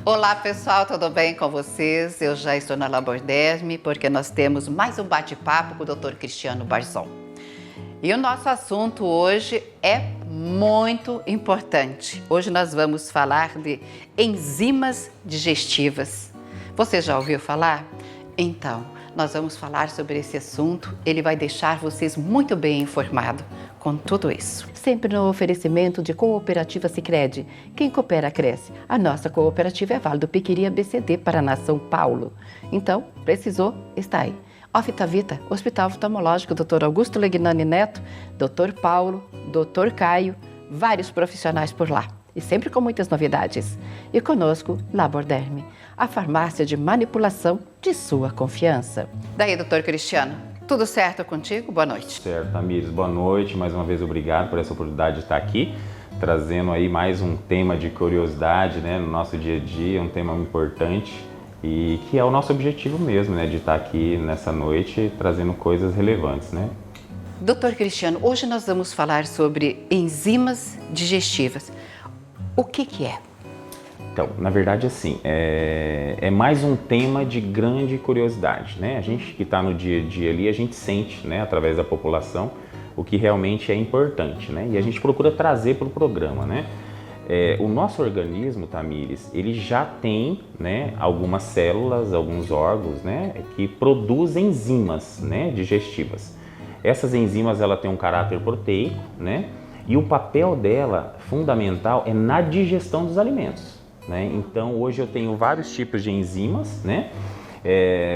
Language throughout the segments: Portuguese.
Olá pessoal, tudo bem com vocês? Eu já estou na Laborderme porque nós temos mais um bate-papo com o Dr. Cristiano Barzon. E o nosso assunto hoje é muito importante. Hoje nós vamos falar de enzimas digestivas. Você já ouviu falar? Então, nós vamos falar sobre esse assunto. Ele vai deixar vocês muito bem informados com tudo isso. Sempre no oferecimento de Cooperativa Sicredi. Quem coopera, cresce. A nossa cooperativa é Vale do Piquiri ABCD, Paraná, São Paulo. Então, precisou, está aí. Oftavita, Hospital Oftalmológico, Dr. Augusto Legnani Neto, Dr. Paulo, Dr. Caio, vários profissionais por lá. E sempre com muitas novidades. E conosco, Laborderme, a farmácia de manipulação de sua confiança. Daí, doutor Cristiano, tudo certo contigo? Boa noite. Certo, Tamires, boa noite. Mais uma vez, obrigado por essa oportunidade de estar aqui, trazendo aí mais um tema de curiosidade, né, no nosso dia a dia, um tema importante e que é o nosso objetivo mesmo, né, de estar aqui nessa noite trazendo coisas relevantes, né? Doutor Cristiano, hoje nós vamos falar sobre enzimas digestivas. O que é? Então, na verdade, assim, é mais um tema de grande curiosidade, né? A gente que está no dia a dia ali, a gente sente, né, através da população, o que realmente é importante, né? E a gente procura trazer para o programa, né? O nosso organismo, Tamires, ele já tem, né, algumas células, alguns órgãos, né, que produzem enzimas, né, digestivas. Essas enzimas, ela tem um caráter proteico, né? E o papel dela, fundamental, é na digestão dos alimentos, né? Então, hoje eu tenho vários tipos de enzimas, né?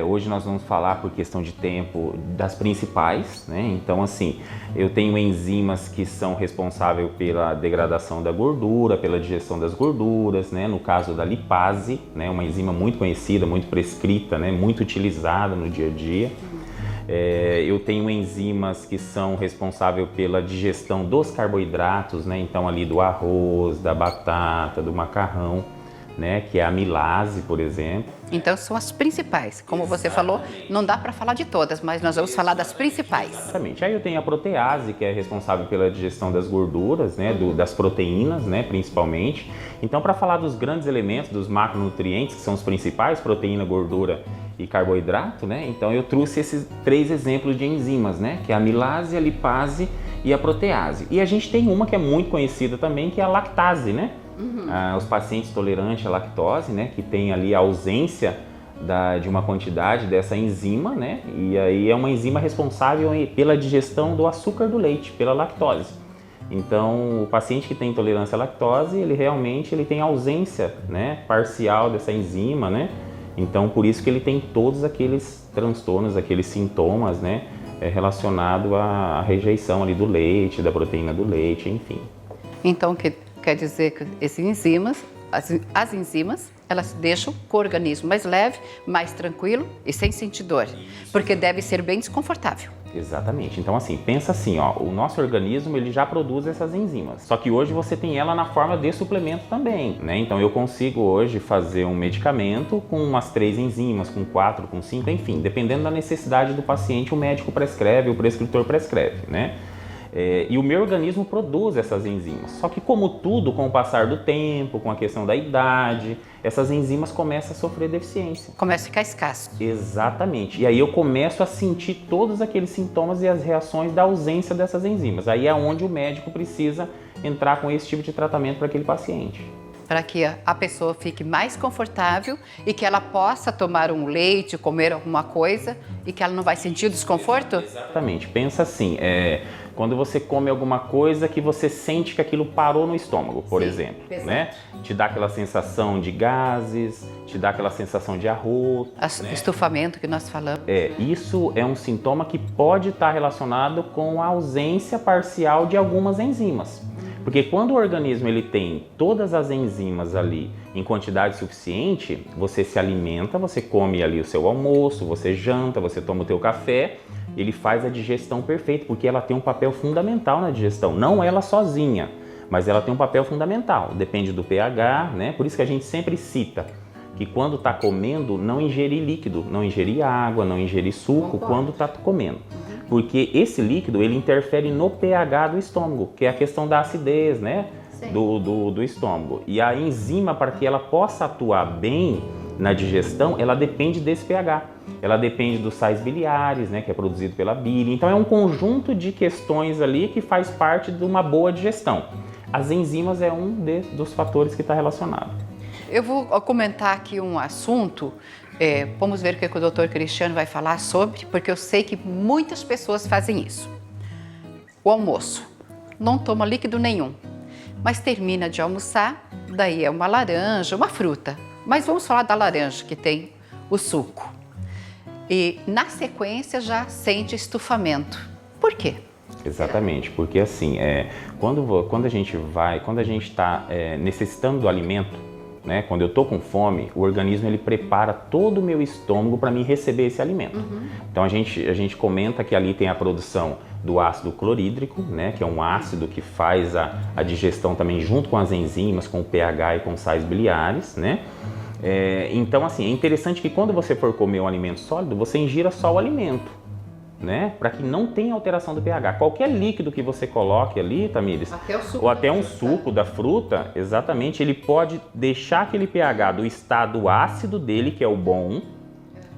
Hoje nós vamos falar, por questão de tempo, das principais, né? Então, assim, eu tenho enzimas que são responsáveis pela degradação da gordura, pela digestão das gorduras, né? No caso da lipase, né? Uma enzima muito conhecida, muito prescrita, né? Muito utilizada no dia a dia. Eu tenho enzimas que são responsáveis pela digestão dos carboidratos, né? Então ali do arroz, da batata, do macarrão, né? Que é a amilase, por exemplo. Então são as principais. Como você falou, não dá para falar de todas, mas nós vamos falar das principais. Exatamente. Aí eu tenho a protease, que é responsável pela digestão das gorduras, né? Das proteínas, né? Principalmente. Então, para falar dos grandes elementos, dos macronutrientes, que são os principais, proteína, gordura e carboidrato, né? Então eu trouxe esses 3 exemplos de enzimas, né? Que é a amilase, a lipase e a protease. E a gente tem uma que é muito conhecida também, que é a lactase, né? Os pacientes tolerantes à lactose, né? Que tem ali a ausência de uma quantidade dessa enzima, né? E aí é uma enzima responsável pela digestão do açúcar do leite, pela lactose. Então, o paciente que tem intolerância à lactose, ele realmente tem ausência, né, parcial dessa enzima, né? Então, por isso que ele tem todos aqueles transtornos, aqueles sintomas, né, relacionados à rejeição ali do leite, da proteína do leite, enfim. Então, quer dizer que essas enzimas, as enzimas, elas deixam o organismo mais leve, mais tranquilo e sem sentir dor, porque deve ser bem desconfortável. Exatamente. Então, assim, pensa assim, ó, o nosso organismo, ele já produz essas enzimas. Só que hoje você tem ela na forma de suplemento também, né? Então, eu consigo hoje fazer um medicamento com umas 3 enzimas, com 4, com 5, enfim, dependendo da necessidade do paciente, o médico prescreve, o prescritor prescreve, né? E o meu organismo produz essas enzimas. Só que, como tudo, com o passar do tempo, com a questão da idade, essas enzimas começam a sofrer deficiência. Começa a ficar escasso. Exatamente. E aí eu começo a sentir todos aqueles sintomas e as reações da ausência dessas enzimas. Aí é onde o médico precisa entrar com esse tipo de tratamento para aquele paciente. Para que a pessoa fique mais confortável e que ela possa tomar um leite, comer alguma coisa e que ela não vai sentir desconforto? Exatamente. Pensa assim, quando você come alguma coisa que você sente que aquilo parou no estômago, por exemplo, né? Te dá aquela sensação de gases, te dá aquela sensação de arroto, né? Estufamento que nós falamos. Isso é um sintoma que pode estar relacionado com a ausência parcial de algumas enzimas. Porque quando o organismo ele tem todas as enzimas ali em quantidade suficiente, você se alimenta, você come ali o seu almoço, você janta, você toma o teu café, ele faz a digestão perfeita, porque ela tem um papel fundamental na digestão, não ela sozinha, mas ela tem um papel fundamental, depende do pH, né? Por isso que a gente sempre cita que quando está comendo, não ingerir líquido, não ingerir água, não ingerir suco quando está comendo. Porque esse líquido, ele interfere no pH do estômago, que é a questão da acidez, né? do estômago. E a enzima, para que ela possa atuar bem na digestão, ela depende desse pH. Ela depende dos sais biliares, né, que é produzido pela bile. Então é um conjunto de questões ali que faz parte de uma boa digestão. As enzimas é um dos fatores que está relacionado. Eu vou comentar aqui um assunto, vamos ver o que o doutor Cristiano vai falar sobre, porque eu sei que muitas pessoas fazem isso. O almoço, não toma líquido nenhum, mas termina de almoçar, daí é uma laranja, uma fruta. Mas vamos falar da laranja, que tem o suco. E na sequência já sente estufamento. Por quê? Exatamente, porque assim, quando a gente está necessitando do alimento, né, quando eu estou com fome, o organismo ele prepara todo o meu estômago para mim receber esse alimento. Então a gente comenta que ali tem a produção do ácido clorídrico, né, que é um ácido que faz a digestão também junto com as enzimas, com o pH e com sais biliares, né? Então assim, é interessante que quando você for comer um alimento sólido, você ingira só o alimento, né? Para que não tenha alteração do pH. Qualquer líquido que você coloque ali, Tamires, ou até um suco da fruta, exatamente, ele pode deixar aquele pH do estado ácido dele, que é o bom,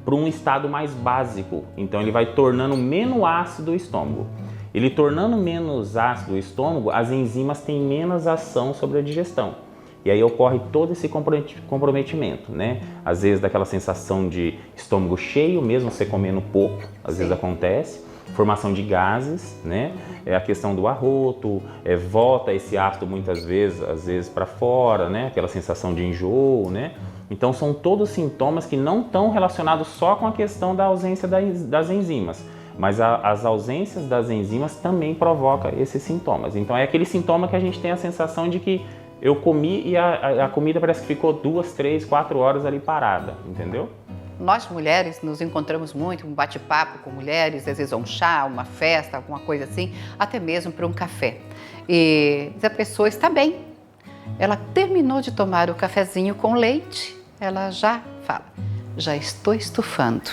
para um estado mais básico. Então ele vai tornando menos ácido o estômago. Ele tornando menos ácido o estômago, as enzimas têm menos ação sobre a digestão. E aí ocorre todo esse comprometimento, né? Às vezes daquela sensação de estômago cheio, mesmo você comendo pouco, às vezes acontece. Formação de gases, né? A questão do arroto, volta esse ácido muitas vezes, às vezes para fora, né? Aquela sensação de enjoo, né? Então são todos sintomas que não estão relacionados só com a questão da ausência das enzimas, mas as ausências das enzimas também provocam esses sintomas. Então é aquele sintoma que a gente tem a sensação de que eu comi e a comida parece que ficou 2, 3, 4 horas ali parada, entendeu? Nós mulheres nos encontramos muito, um bate-papo com mulheres, às vezes um chá, uma festa, alguma coisa assim, até mesmo para um café. E a pessoa está bem, ela terminou de tomar o cafezinho com leite, ela já fala, já estou estufando.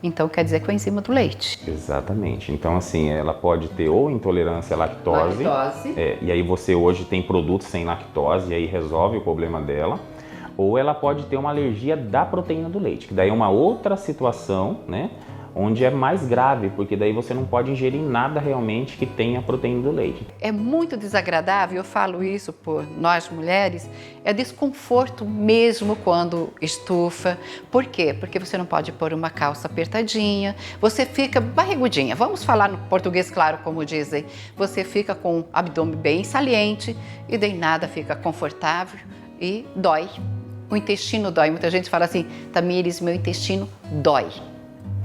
Então quer dizer que é a enzima do leite. Exatamente. Então assim, ela pode ter ou intolerância à lactose. E aí você hoje tem produtos sem lactose e aí resolve o problema dela. Ou ela pode ter uma alergia da proteína do leite, que daí é uma outra situação, né? Onde é mais grave, porque daí você não pode ingerir nada realmente que tenha proteína do leite. É muito desagradável, eu falo isso por nós mulheres, é desconforto mesmo quando estufa. Por quê? Porque você não pode pôr uma calça apertadinha, você fica barrigudinha. Vamos falar no português claro, como dizem. Você fica com o abdômen bem saliente e daí nada fica confortável e dói. O intestino dói. Muita gente fala assim, Tamires, meu intestino dói.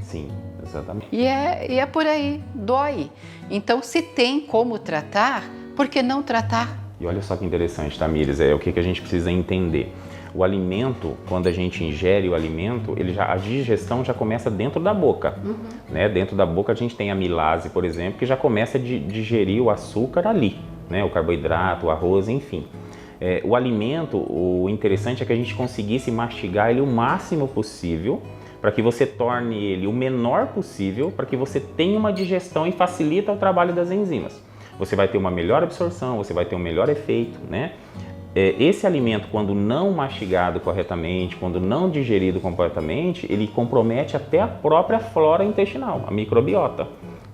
Sim, exatamente. E é por aí, dói. Então, se tem como tratar, por que não tratar? E olha só que interessante, Tamires, o que a gente precisa entender. O alimento, quando a gente ingere o alimento, a digestão já começa dentro da boca. Né? Dentro da boca a gente tem a amilase, por exemplo, que já começa a digerir o açúcar ali, né? O carboidrato, o arroz, enfim. O alimento, o interessante é que a gente conseguisse mastigar ele o máximo possível, para que você torne ele o menor possível, para que você tenha uma digestão e facilita o trabalho das enzimas. Você vai ter uma melhor absorção, você vai ter um melhor efeito, né? Esse alimento, quando não mastigado corretamente, quando não digerido completamente, ele compromete até a própria flora intestinal, a microbiota,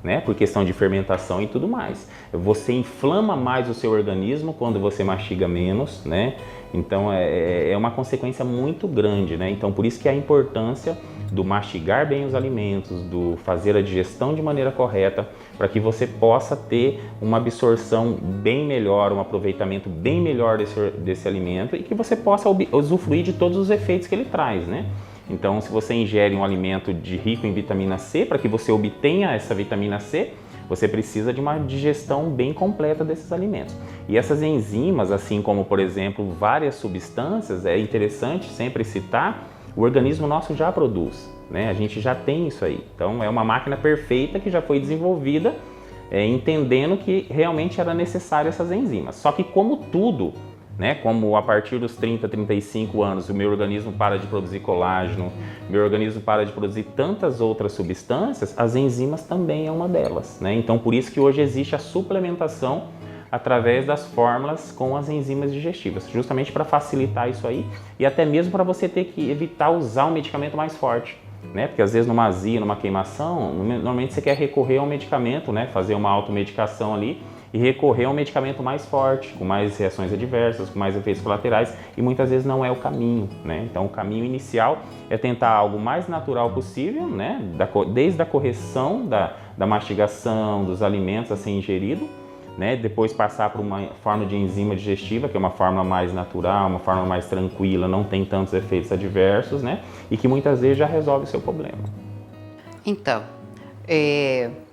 né? Por questão de fermentação e tudo mais. Você inflama mais o seu organismo quando você mastiga menos, né? Então é uma consequência muito grande, né? Então por isso que a importância do mastigar bem os alimentos, do fazer a digestão de maneira correta, para que você possa ter uma absorção bem melhor, um aproveitamento bem melhor desse alimento e que você possa usufruir de todos os efeitos que ele traz, né? Então, se você ingere um alimento rico em vitamina C, para que você obtenha essa vitamina C, você precisa de uma digestão bem completa desses alimentos. E essas enzimas, assim como, por exemplo, várias substâncias, é interessante sempre citar, o organismo nosso já produz, né? A gente já tem isso aí. Então, é uma máquina perfeita que já foi desenvolvida, entendendo que realmente era necessário essas enzimas. Só que como tudo, né? Como a partir dos 30, 35 anos o meu organismo para de produzir colágeno, meu organismo para de produzir tantas outras substâncias, as enzimas também é uma delas, né? Então por isso que hoje existe a suplementação através das fórmulas com as enzimas digestivas, justamente para facilitar isso aí e até mesmo para você ter que evitar usar um medicamento mais forte, né? Porque às vezes numa azia, numa queimação, normalmente você quer recorrer a um medicamento, né? Fazer uma automedicação ali e recorrer a um medicamento mais forte, com mais reações adversas, com mais efeitos colaterais, e muitas vezes não é o caminho, né? Então o caminho inicial é tentar algo mais natural possível, né? Desde a correção da mastigação, dos alimentos a ser ingerido, né? Depois passar por uma forma de enzima digestiva, que é uma forma mais natural, uma forma mais tranquila, não tem tantos efeitos adversos, né? E que muitas vezes já resolve o seu problema. Então,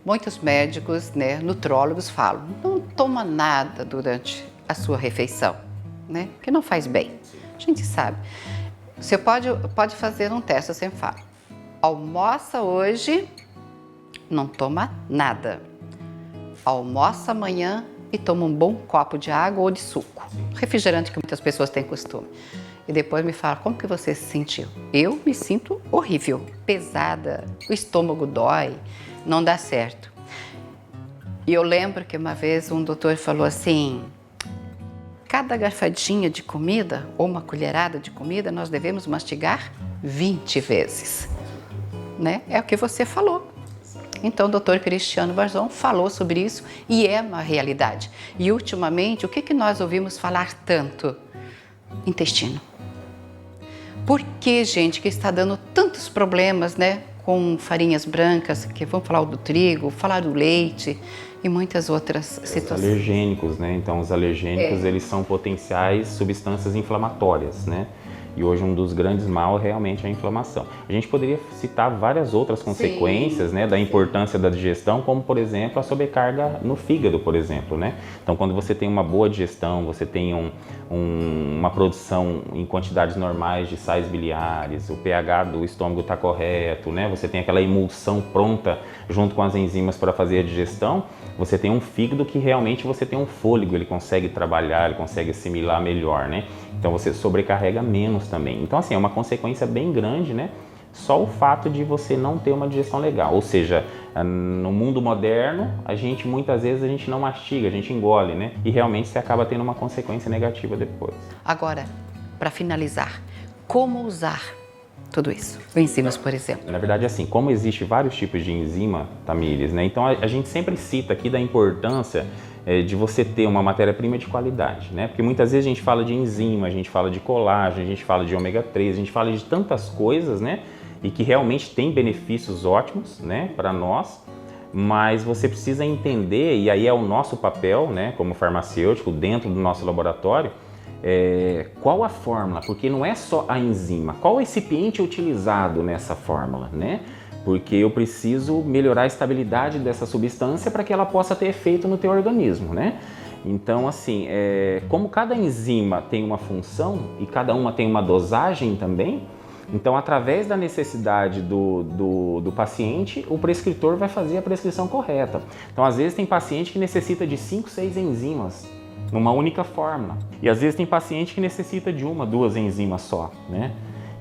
muitos médicos, né, nutrólogos falam, não toma nada durante a sua refeição, né, que não faz bem. A gente sabe. Você pode fazer um teste, eu sempre falo. Almoça hoje, não toma nada. Almoça amanhã e toma um bom copo de água ou de suco. Refrigerante que muitas pessoas têm costume. E depois me fala, como que você se sentiu? Eu me sinto horrível, pesada, o estômago dói, não dá certo. E eu lembro que uma vez um doutor falou assim, cada garfadinha de comida ou uma colherada de comida nós devemos mastigar 20 vezes. Né? É o que você falou. Então o doutor Cristiano Barzon falou sobre isso e é uma realidade. E ultimamente, o que nós ouvimos falar tanto? Intestino. Por que, gente, que está dando tantos problemas, né, com farinhas brancas, que vamos falar do trigo, falar do leite e muitas outras situações. Os alergênicos, né? Então, os alergênicos, eles são potenciais substâncias inflamatórias, né? E hoje um dos grandes mal realmente é a inflamação. A gente poderia citar várias outras consequências, né, da importância da digestão, como por exemplo a sobrecarga no fígado, por exemplo, né? Então quando você tem uma boa digestão, você tem uma produção em quantidades normais de sais biliares, o pH do estômago está correto, né? Você tem aquela emulsão pronta junto com as enzimas para fazer a digestão, você tem um fígado que realmente você tem um fôlego, ele consegue trabalhar, ele consegue assimilar melhor, né? Então você sobrecarrega menos também. Então assim, é uma consequência bem grande, né? Só o fato de você não ter uma digestão legal. Ou seja, no mundo moderno, muitas vezes a gente não mastiga, a gente engole, né? E realmente você acaba tendo uma consequência negativa depois. Agora, para finalizar, como usar tudo isso? Enzimas, por exemplo. Na verdade, assim, como existe vários tipos de enzima, Tamires, né? Então a gente sempre cita aqui da importância de você ter uma matéria-prima de qualidade, né? Porque muitas vezes a gente fala de enzima, a gente fala de colágeno, a gente fala de ômega 3, a gente fala de tantas coisas, né? E que realmente tem benefícios ótimos, né, para nós, mas você precisa entender, e aí é o nosso papel, né, como farmacêutico, dentro do nosso laboratório, qual a fórmula, porque não é só a enzima, qual é o recipiente utilizado nessa fórmula, né? Porque eu preciso melhorar a estabilidade dessa substância para que ela possa ter efeito no teu organismo, né? Então, assim, como cada enzima tem uma função e cada uma tem uma dosagem também, então, através da necessidade do paciente, o prescritor vai fazer a prescrição correta. Então, às vezes tem paciente que necessita de 5, 6 enzimas numa única fórmula. E às vezes tem paciente que necessita de 1, 2 enzimas só, né?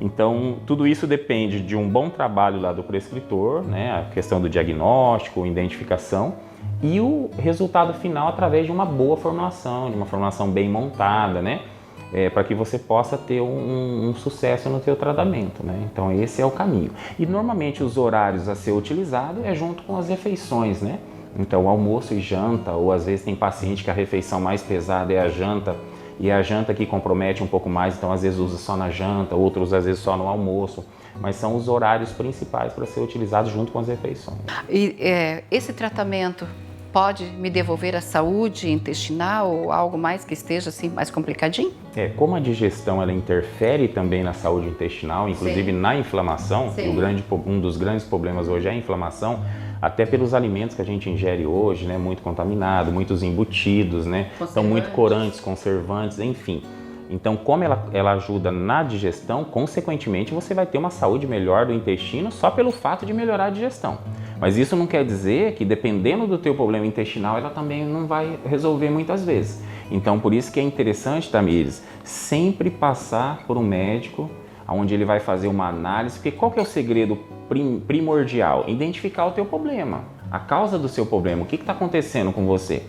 Então, tudo isso depende de um bom trabalho lá do prescritor, né? A questão do diagnóstico, identificação e o resultado final através de uma boa formulação, de uma formulação bem montada, né? Para que você possa ter um sucesso no seu tratamento, né? Então, esse é o caminho. E normalmente os horários a ser utilizado é junto com as refeições, né? Então, almoço e janta, ou às vezes tem paciente que a refeição mais pesada é a janta, e é a janta que compromete um pouco mais, então às vezes usa só na janta, outros às vezes só no almoço, mas são os horários principais para ser utilizados junto com as refeições. E esse tratamento pode me devolver a saúde intestinal ou algo mais que esteja assim mais complicadinho? Como a digestão ela interfere também na saúde intestinal, inclusive Sim. na inflamação, e um dos grandes problemas hoje é a inflamação, até pelos alimentos que a gente ingere hoje, né, muito contaminado, muitos embutidos, né, então muito corantes, conservantes, enfim. Então, como ela ajuda na digestão, consequentemente você vai ter uma saúde melhor do intestino só pelo fato de melhorar a digestão. Mas isso não quer dizer que, dependendo do teu problema intestinal, ela também não vai resolver muitas vezes. Então, por isso que é interessante, Tamires, sempre passar por um médico, onde ele vai fazer uma análise, porque qual que é o segredo primordial? Identificar o teu problema, a causa do seu problema, o que está acontecendo com você.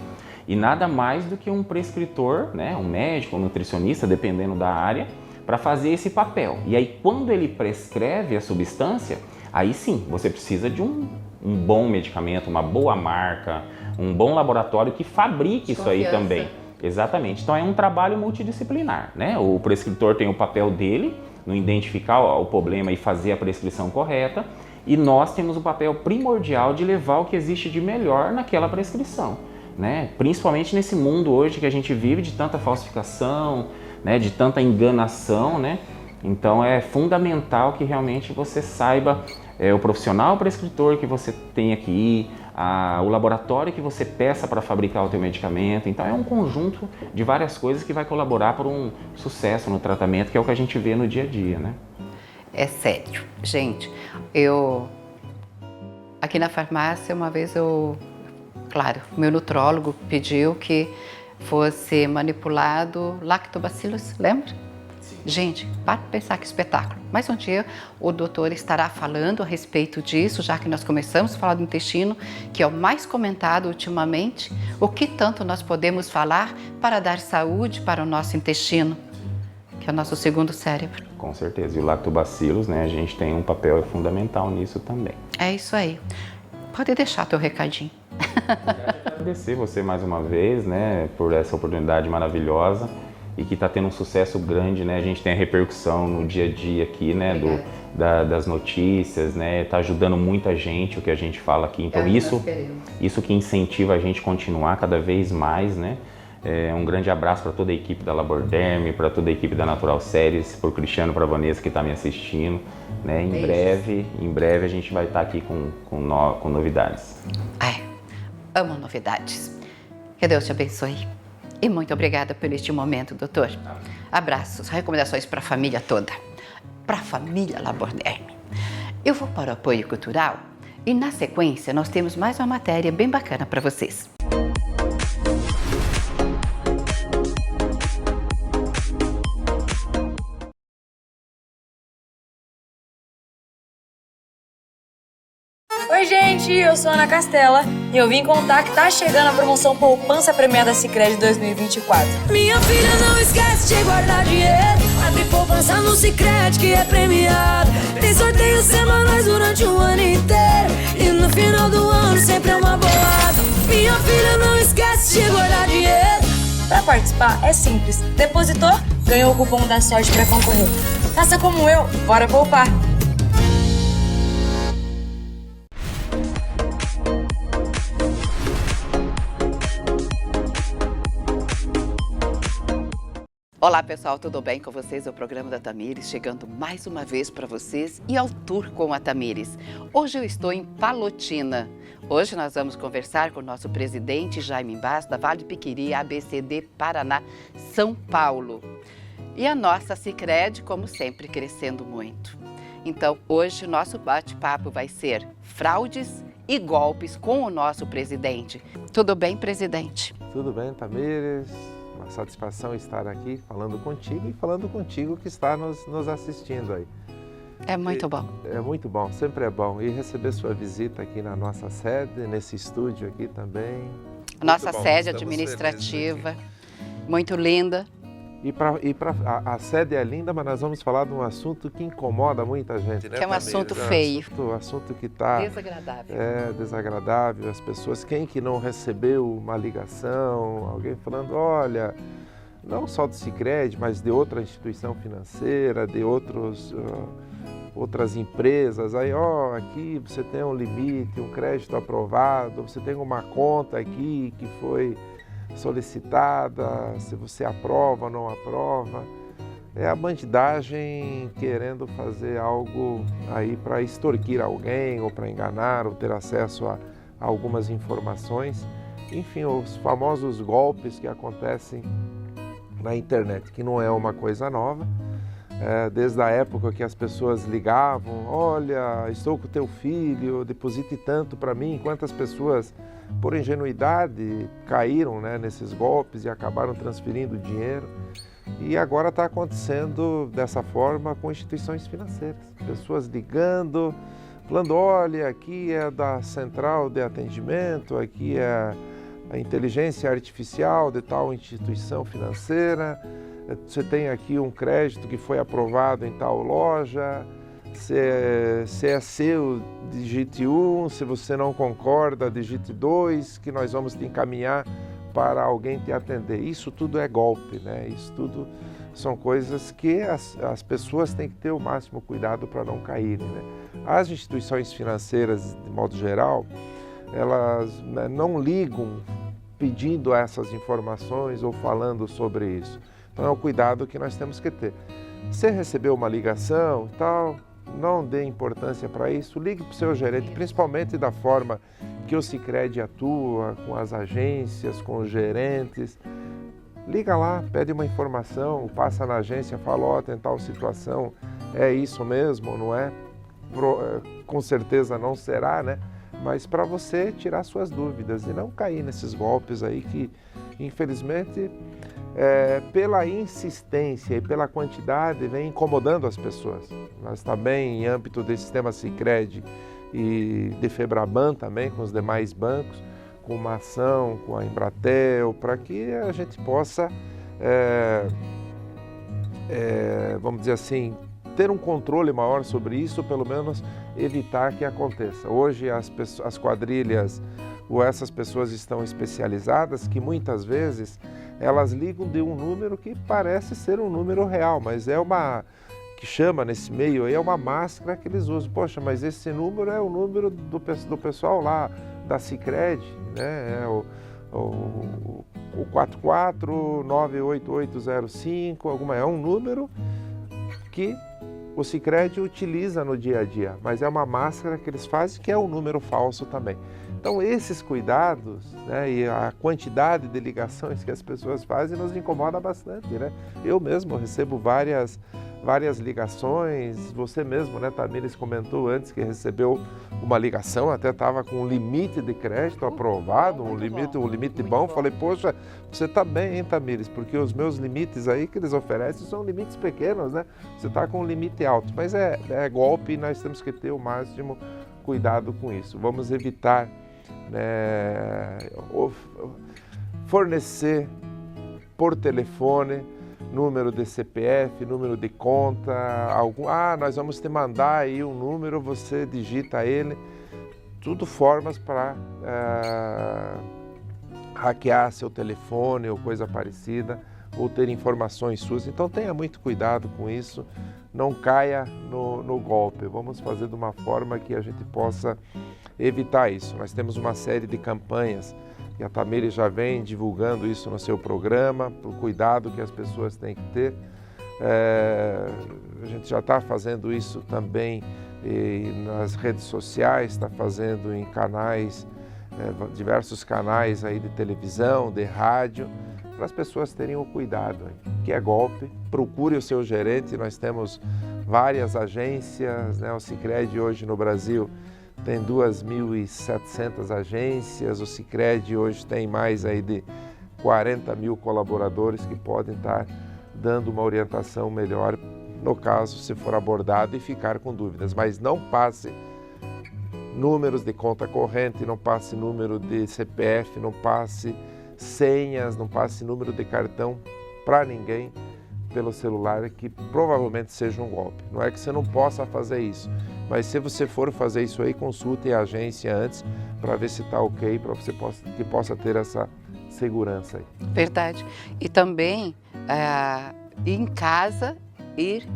E nada mais do que um prescritor, né, um médico, um nutricionista, dependendo da área, para fazer esse papel. E aí, quando ele prescreve a substância, aí sim, você precisa de um bom medicamento, uma boa marca, um bom laboratório que fabrique isso aí também. Exatamente. Então é um trabalho multidisciplinar, né? O prescritor tem o papel dele no identificar o problema e fazer a prescrição correta, e nós temos o papel primordial de levar o que existe de melhor naquela prescrição, né? Principalmente nesse mundo hoje que a gente vive de tanta falsificação, né? De tanta enganação, né? Então é fundamental que realmente você saiba o profissional prescritor que você tem que ir, o laboratório que você peça para fabricar o teu medicamento. Então é um conjunto de várias coisas que vai colaborar para um sucesso no tratamento, que é o que a gente vê no dia a dia, né? É sério. Gente, aqui na farmácia, uma vez claro, meu nutrólogo pediu que fosse manipulado lactobacillus, lembra? Gente, para pensar que espetáculo. Mas um dia o doutor estará falando a respeito disso, já que nós começamos a falar do intestino, que é o mais comentado ultimamente. O que tanto nós podemos falar para dar saúde para o nosso intestino, que é o nosso segundo cérebro. Com certeza. E o lactobacillus, né, a gente tem um papel fundamental nisso também. É isso aí. Pode deixar teu recadinho. Agradecer você mais uma vez, né, por essa oportunidade maravilhosa. E que está tendo um sucesso grande, né? A gente tem a repercussão no dia a dia aqui, né? Das notícias, né? Está ajudando muita gente o que a gente fala aqui. Então isso que incentiva a gente a continuar cada vez mais, né? Um grande abraço para toda a equipe da Laborderm, para toda a equipe da Natural Séries, para o Cristiano, para a Vanessa que está me assistindo, né? Em breve a gente vai estar aqui com novidades. Ai, amo novidades. Que Deus te abençoe. E muito obrigada por este momento, doutor. Abraços, recomendações para a família toda, para a família Laborderm. Eu vou para o apoio cultural e, na sequência, nós temos mais uma matéria bem bacana para vocês. Oi gente, eu sou a Ana Castela e eu vim contar que tá chegando a promoção Poupança Premiada Sicredi 2024. Minha filha, não esquece de guardar dinheiro. Abre poupança no Sicredi que é premiado. Tem sorteios semanais durante o ano inteiro. E no final do ano sempre é uma bolada. Minha filha, não esquece de guardar dinheiro. Pra participar é simples. Depositou, ganhou o cupom da sorte pra concorrer. Faça como eu, bora poupar! Olá pessoal, tudo bem com vocês? É o programa da Tamires, chegando mais uma vez para vocês e ao tour com a Tamires. Hoje eu estou em Palotina. Hoje nós vamos conversar com o nosso presidente Jaime Basso, da Vale do Piquiri, ABCD Paraná, São Paulo. E a nossa Sicredi, como sempre, crescendo muito. Então hoje o nosso bate-papo vai ser fraudes e golpes com o nosso presidente. Tudo bem, presidente? Tudo bem, Tamires? Uma satisfação estar aqui falando contigo e falando contigo que está nos assistindo aí. É muito bom. É muito bom, sempre é bom. E receber sua visita aqui na nossa sede, nesse estúdio aqui também. Nossa sede administrativa, muito linda. A sede é linda, mas nós vamos falar de um assunto que incomoda muita gente, né? Que é um assunto feio. Assunto que está... Desagradável. Desagradável. As pessoas, quem que não recebeu uma ligação, alguém falando, olha, não só do Sicredi, mas de outra instituição financeira, de outras empresas, aí, aqui você tem um limite, um crédito aprovado, você tem uma conta aqui que foi solicitada, se você aprova ou não aprova. É a bandidagem querendo fazer algo aí para extorquir alguém ou para enganar ou ter acesso a algumas informações. Enfim, os famosos golpes que acontecem na internet, que não é uma coisa nova. Desde a época que as pessoas ligavam, olha, estou com o teu filho, deposite tanto para mim. Quantas pessoas, por ingenuidade, caíram, né, nesses golpes e acabaram transferindo dinheiro. E agora está acontecendo dessa forma com instituições financeiras. Pessoas ligando, falando, olha, aqui é da central de atendimento, aqui é a inteligência artificial de tal instituição financeira, você tem aqui um crédito que foi aprovado em tal loja, se é seu, digite 1, se você não concorda, digite 2, que nós vamos te encaminhar para alguém te atender. Isso tudo é golpe, né? Isso tudo são coisas que as pessoas têm que ter o máximo cuidado para não caírem, né? As instituições financeiras, de modo geral, elas não ligam pedindo essas informações ou falando sobre isso. Então é o cuidado que nós temos que ter. Você recebeu uma ligação e tal, não dê importância para isso, ligue para o seu gerente, principalmente da forma que o Sicredi atua, com as agências, com os gerentes. Liga lá, pede uma informação, passa na agência, fala, ó, tem tal situação, é isso mesmo, não é? Com certeza não será, né? Mas para você tirar suas dúvidas e não cair nesses golpes aí que, infelizmente, pela insistência e pela quantidade, vem incomodando as pessoas. Nós também, em âmbito do sistema Sicredi e de Febraban também, com os demais bancos, com uma ação, com a Embratel, para que a gente possa, vamos dizer assim, ter um controle maior sobre isso, pelo menos evitar que aconteça. Hoje as quadrilhas ou essas pessoas estão especializadas que muitas vezes elas ligam de um número que parece ser um número real, mas é uma, que chama nesse meio aí, é uma máscara que eles usam. Poxa, mas esse número é o número do pessoal lá da Sicredi, né? É o 44-98805, é um número que o Sicredi utiliza no dia a dia, mas é uma máscara que eles fazem que é um número falso também. Então esses cuidados, né, e a quantidade de ligações que as pessoas fazem nos incomoda bastante, né? Eu mesmo recebo várias ligações, você mesmo, né, Tamires, comentou antes que recebeu uma ligação, até estava com um limite de crédito aprovado, um limite bom. Falei, poxa, você está bem, hein, Tamires, porque os meus limites aí que eles oferecem são limites pequenos, né? Você está com um limite alto, mas é golpe e nós temos que ter o máximo cuidado com isso. Vamos evitar, né, fornecer por telefone número de CPF, número de conta, nós vamos te mandar aí um número, você digita ele, tudo formas para hackear seu telefone ou coisa parecida, ou ter informações suas. Então tenha muito cuidado com isso, não caia no golpe. Vamos fazer de uma forma que a gente possa evitar isso. Nós temos uma série de campanhas e a Tamires já vem divulgando isso no seu programa, o cuidado que as pessoas têm que ter. A gente já está fazendo isso também nas redes sociais, está fazendo em canais, diversos canais aí de televisão, de rádio, para as pessoas terem o cuidado. Que é golpe, procure o seu gerente. Nós temos várias agências, né? O Sicredi hoje no Brasil tem 2.700 agências, o Sicredi hoje tem mais aí de 40 mil colaboradores que podem estar dando uma orientação melhor no caso se for abordado e ficar com dúvidas. Mas não passe números de conta corrente, não passe número de CPF, não passe senhas, não passe número de cartão para ninguém pelo celular, que provavelmente seja um golpe. Não é que você não possa fazer isso, mas se você for fazer isso aí, consulte a agência antes para ver se está ok, para você possa ter essa segurança aí. Verdade. E também ir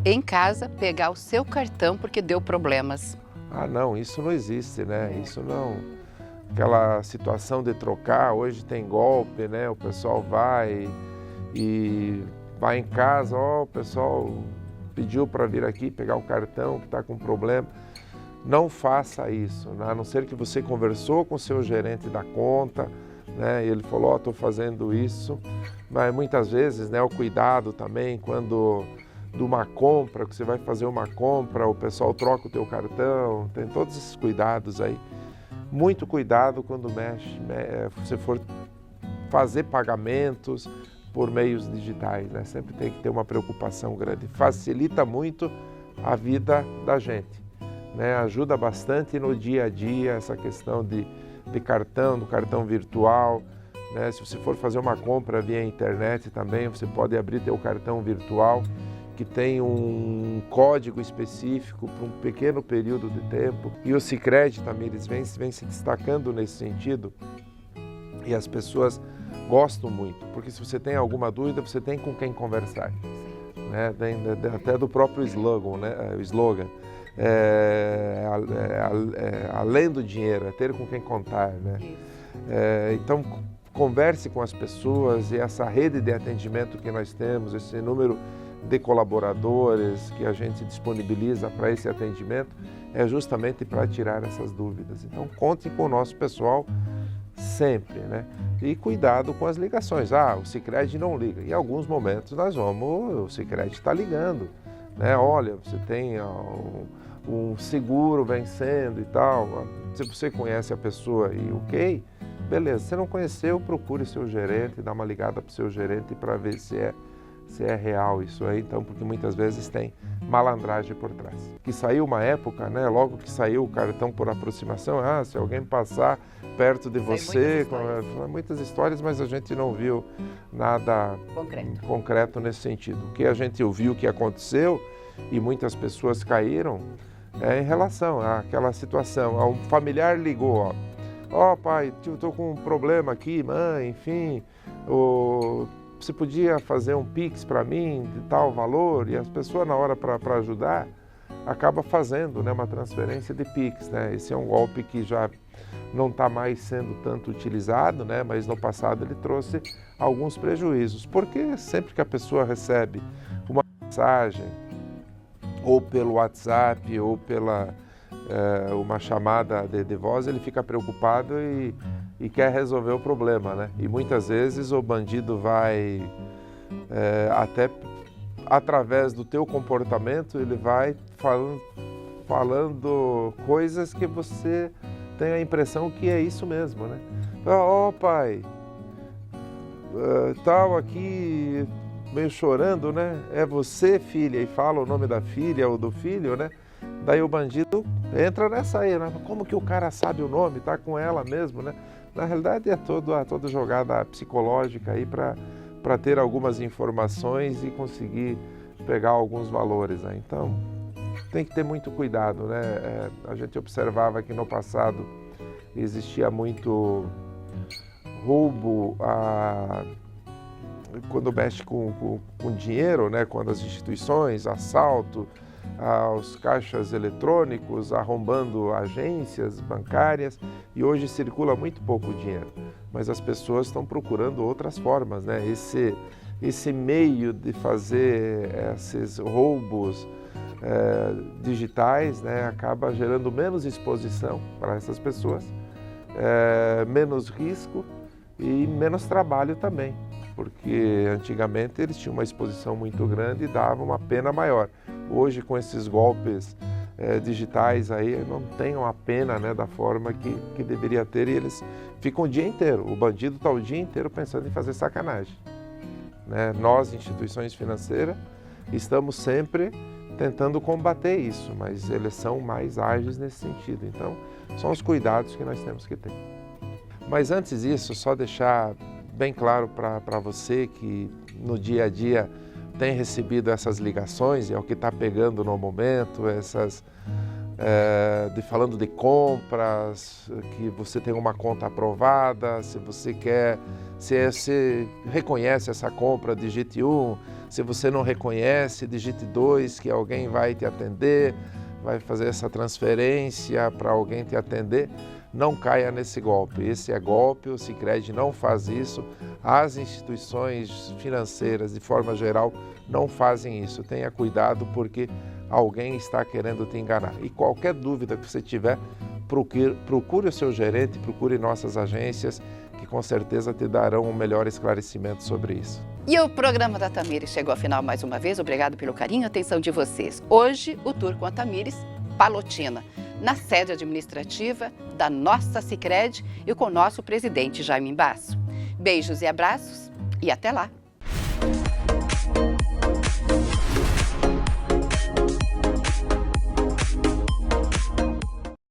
em casa pegar o seu cartão porque deu problemas. Ah, não, isso não existe, né? Isso não... Aquela situação de trocar, hoje tem golpe, né? O pessoal vai em casa, o pessoal pediu para vir aqui pegar o cartão que está com problema. Não faça isso, né? A não ser que você conversou com o seu gerente da conta, né? E ele falou, estou fazendo isso. Mas muitas vezes, né, o cuidado também, quando de uma compra, que você vai fazer uma compra, o pessoal troca o teu cartão, tem todos esses cuidados aí. Muito cuidado quando você for fazer pagamentos por meios digitais, né? Sempre tem que ter uma preocupação grande. Facilita muito a vida da gente, né? Ajuda bastante no dia a dia essa questão do cartão virtual, né? Se você for fazer uma compra via internet também, você pode abrir teu cartão virtual, que tem um código específico para um pequeno período de tempo. E o Sicredi também, eles vêm se destacando nesse sentido, e as pessoas gostam muito, porque se você tem alguma dúvida, você tem com quem conversar, né? Até do próprio slogan, né? O slogan, além do dinheiro, é ter com quem contar, né? Então, converse com as pessoas, e essa rede de atendimento que nós temos, esse número de colaboradores que a gente disponibiliza para esse atendimento, é justamente para tirar essas dúvidas. Então, conte com o nosso pessoal sempre, né? E cuidado com as ligações. O Sicredi não liga. Em alguns momentos o Sicredi está ligando, né? Olha, você tem um seguro vencendo e tal. Se você conhece a pessoa e ok, beleza. Se não conheceu, procure seu gerente, dá uma ligada para o seu gerente para ver se é real isso aí, então, porque muitas vezes tem malandragem por trás. Que saiu uma época, né? Logo que saiu o cartão por aproximação, se alguém passar perto de você, muitas histórias, mas a gente não viu nada concreto nesse sentido. O que a gente ouviu que aconteceu e muitas pessoas caíram em relação àquela situação. Um familiar ligou, pai, eu estou com um problema aqui, mãe, enfim, você podia fazer um Pix para mim de tal valor? E as pessoas, na hora para ajudar, acaba fazendo, né, uma transferência de Pix, né? Esse é um golpe que já não está mais sendo tanto utilizado, né? Mas no passado ele trouxe alguns prejuízos, porque sempre que a pessoa recebe uma mensagem, ou pelo WhatsApp, ou pela uma chamada de voz, ele fica preocupado e quer resolver o problema, né? E muitas vezes o bandido vai, até através do teu comportamento, ele vai falando coisas que você tem a impressão que é isso mesmo, né? Pai, tal aqui, meio chorando, né? É você, filha? E fala o nome da filha ou do filho, né? Daí o bandido entra nessa aí, né? Como que o cara sabe o nome? Tá com ela mesmo, né? Na realidade é toda jogada psicológica aí para ter algumas informações e conseguir pegar alguns valores, né? Então tem que ter muito cuidado, né? A gente observava que no passado existia muito roubo quando mexe com dinheiro, né? Quando as instituições, assalto aos caixas eletrônicos, arrombando agências bancárias, e hoje circula muito pouco dinheiro, mas as pessoas estão procurando outras formas, né? Esse meio de fazer esses roubos digitais, né, acaba gerando menos exposição para essas pessoas, menos risco e menos trabalho também, porque antigamente eles tinham uma exposição muito grande e davam uma pena maior. Hoje, com esses golpes digitais aí, não tem uma pena, né, da forma que deveria ter, e eles ficam o dia inteiro. O bandido está o dia inteiro pensando em fazer sacanagem, né? Nós, instituições financeiras, estamos sempre tentando combater isso, mas eles são mais ágeis nesse sentido. Então, são os cuidados que nós temos que ter. Mas antes disso, só deixar bem claro para você que no dia a dia tem recebido essas ligações, e é o que está pegando no momento, falando de compras, que você tem uma conta aprovada, se você reconhece essa compra, digite 1, se você não reconhece, digite 2, que alguém vai te atender, vai fazer essa transferência para alguém te atender. Não caia nesse golpe. Esse é golpe, o Sicredi não faz isso, as instituições financeiras, de forma geral, não fazem isso. Tenha cuidado, porque alguém está querendo te enganar. E qualquer dúvida que você tiver, procure o seu gerente, procure nossas agências, que com certeza te darão um melhor esclarecimento sobre isso. E o programa da Tamires chegou ao final mais uma vez. Obrigado pelo carinho e atenção de vocês. Hoje, o tour com a Tamires Palotina, na sede administrativa da nossa Sicredi e com o nosso presidente Jaime Basso. Beijos e abraços e até lá!